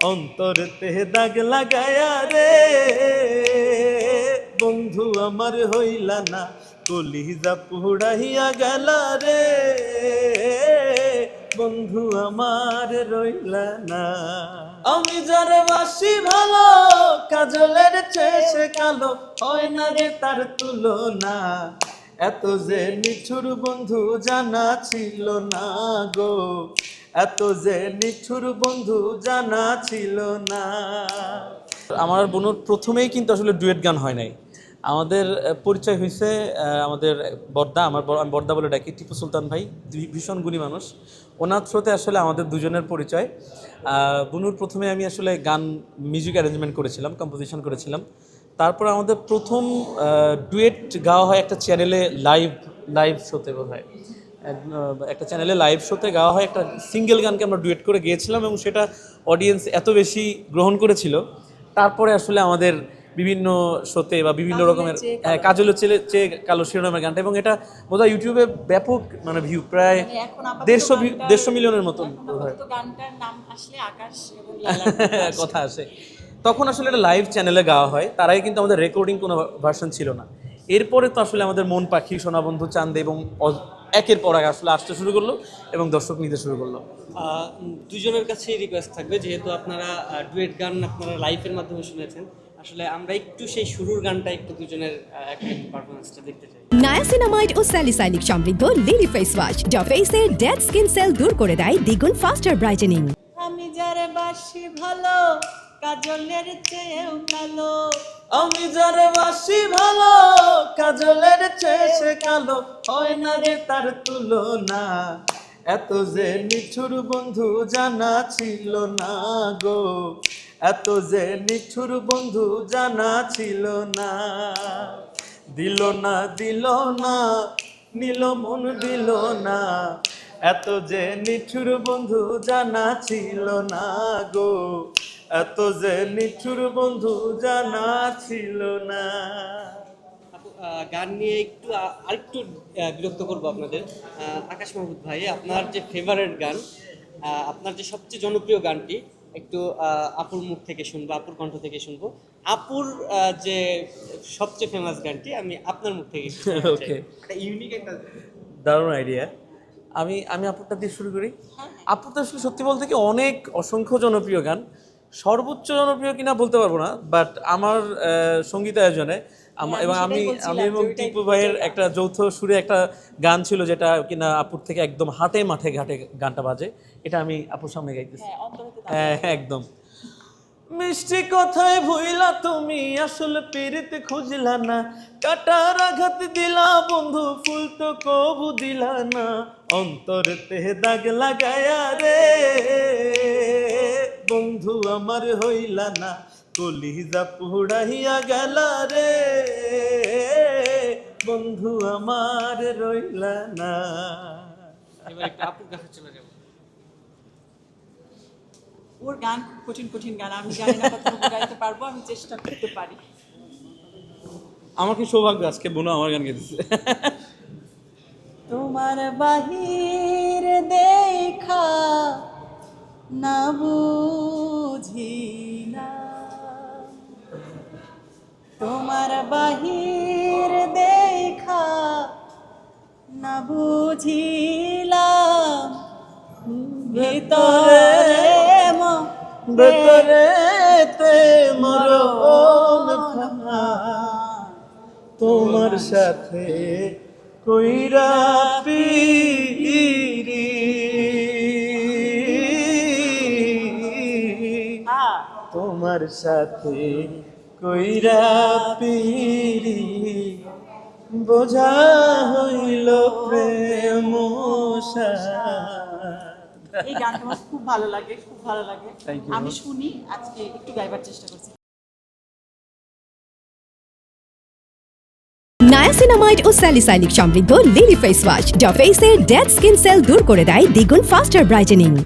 অন্তরতে দাগ লাগায়া রে বন্ধু আমার হইলা না, কলিজা পুড়াইয়া গেলা রে বন্ধু আমার রইলা না। আমি যারে বাসি ভালো, কাজলের চেয়ে সে কালো, হয় না রে তার তুলনা। এত যে নিঠুর বন্ধু জানা ছিল না গো, এত যে নিঠুর বন্ধু জানা ছিল না। আমার বোনের প্রথমেই কিন্তু আসলে ডুয়েট গান হয় নাই। আমাদের পরিচয় হয়েছে আমাদের বর্দা, আমি বর্দা বলে ডাকি, টিপু সুলতান ভাই, ভীষণ গুণী মানুষ। ওনার থ্রোতে আসলে আমাদের দুজনের পরিচয়। বুনুর প্রথমে আমি আসলে গান মিউজিক অ্যারেঞ্জমেন্ট করেছিলাম, কম্পোজিশন করেছিলাম। তারপর আমাদের প্রথম ডুয়েট গাওয়া হয় একটা চ্যানেলে, লাইভ শোতে বোধ হয়, একটা চ্যানেলে লাইভ শোতে গাওয়া হয় একটা সিঙ্গেল গানকে আমরা ডুয়েট করে গিয়েছিলাম এবং সেটা অডিয়েন্স এত বেশি গ্রহণ করেছিল। তারপরে আসলে আমাদের বিভিন্ন শোতে বা বিভিন্ন রকমের কাজলের চেয়ে কালো শিরোনামের গানটা, এবং এটা বোধহয় ইউটিউবে ব্যাপক মানে ভিউ, প্রায় 150 মিলিয়নের মতন কথা আসে। তখন আসলে এটা লাইভ চ্যানেলে গাওয়া হয়, তারাই কিন্তু আমাদের রেকর্ডিং কোনো ভার্সন ছিল না। এরপরে তো আসলে আমাদের মন পাখি, সোনা বন্ধু, চাঁদ এবং একের পর এক আসলে আসতে শুরু করলো এবং দর্শক নিতে শুরু করলো। দুজনের কাছেই রিকোয়েস্ট থাকবে, যেহেতু আপনারা ডুয়েট গান আপনারা লাইভের মাধ্যমে শুনেছেন, আসলে আমরা একটু সেই শুরুর গানটা একটু দুজনের একটা পারফরমেন্সটা দেখতে চাই। নায়াসিনামাইড ও স্যালিসাইলিক সমৃদ্ধ লিলি ফেস ওয়াশ যা ফেসের ডেড স্কিন সেল দূর করে দেয় দ্বিগুণ ফাস্টার ব্রাইটেনিং। আমি যারে বাসি ভালো, কাজলের চেয়েও কালো। আমি যারে বাসি ভালো, কাজলের চেয়ে সে কালো, হয় না রে তার তুলনা। এত যে নিঠুর বন্ধু জানা ছিল না গো, এত যে নিঠুর বন্ধু জানা ছিল না। দিল না দিল না, নিল মন দিল না, এত যে নিঠুর বন্ধু জানা ছিল না গো, এত যে নিঠুর বন্ধু জানা ছিল না। গান নিয়ে একটু আরেকটু বিরক্ত করবো আপনাদের। আকাশ মাহমুদ ভাই, আপনার যে ফেভারিট গান, আপনার যে সবচেয়ে জনপ্রিয় গানটি একটু আপুর মুখ থেকে শুনবো, আপুর কণ্ঠ থেকে শুনবো। আপুর যে সবচেয়ে ফেমাস গানটি আমি আপনার মুখ থেকে ওকে, ইউনিক একটা দারুণ আইডিয়া। আমি আপুরটা দিয়ে শুরু করি। আপুরটা আসলে সত্যি বলতে কি অনেক অসংখ্য জনপ্রিয় গান, সর্বোচ্চ জনপ্রিয় কিনা বলতে পারবো না, বাট আমার সঙ্গীত আয়োজনে এবং আমি এবং টিপু ভাইয়ের একটা যৌথ সুরে একটা গান ছিল যেটা কিনা আপুর থেকে একদম হাটে মাঠে ঘাটে গানটা বাজে, এটা আমি আপুর সামনে গাইতেছি। হ্যাঁ একদম। মিষ্টি কথায় ভুইলা তুমি আসলে পিরিতে খুঁজলা না, কাটার আঘাত দিলা বন্ধু, ফুল তো কবু দিলা না। অন্তরতে দাগ লাগায়া রে বন্ধু আমার হইলা না, কলিজা পুড়াইয়া গেলা রে বন্ধু আমার রইলা না। এবার একটা আপুর কাছে চলে যাবো। ওর গান খুব কঠিন কঠিন গান, আমি জানি না কতটুকু গাইতে পারবো, আমি চেষ্টা করতে পারি। আমাকে সৌভাগ্য আজকে বোনো আমার গান গেতেছে। তোমার বাহির দেখা না বুঝি না, তোমার বাহির দেখা না বুঝিলাম, ভেতরেতে মরণ ভাঙা, তোমার সাথে কইরা পিরি, তোমার সাথে কইরা পিরি, বোঝা হইল প্রেম। এই গানটা আমার খুব ভালো লাগে, খুব ভালো লাগে। আমি শুনি, আজকে একটু গাইবার চেষ্টা করছি। নায়াসিনামাইড ও স্যালিসাইলিক সমৃদ্ধ লিলি ফেস ওয়াশ যা ফেসের ডেড স্কিন সেল দূর করে দেয় দ্বিগুণ ফাস্টার ব্রাইটেনিং।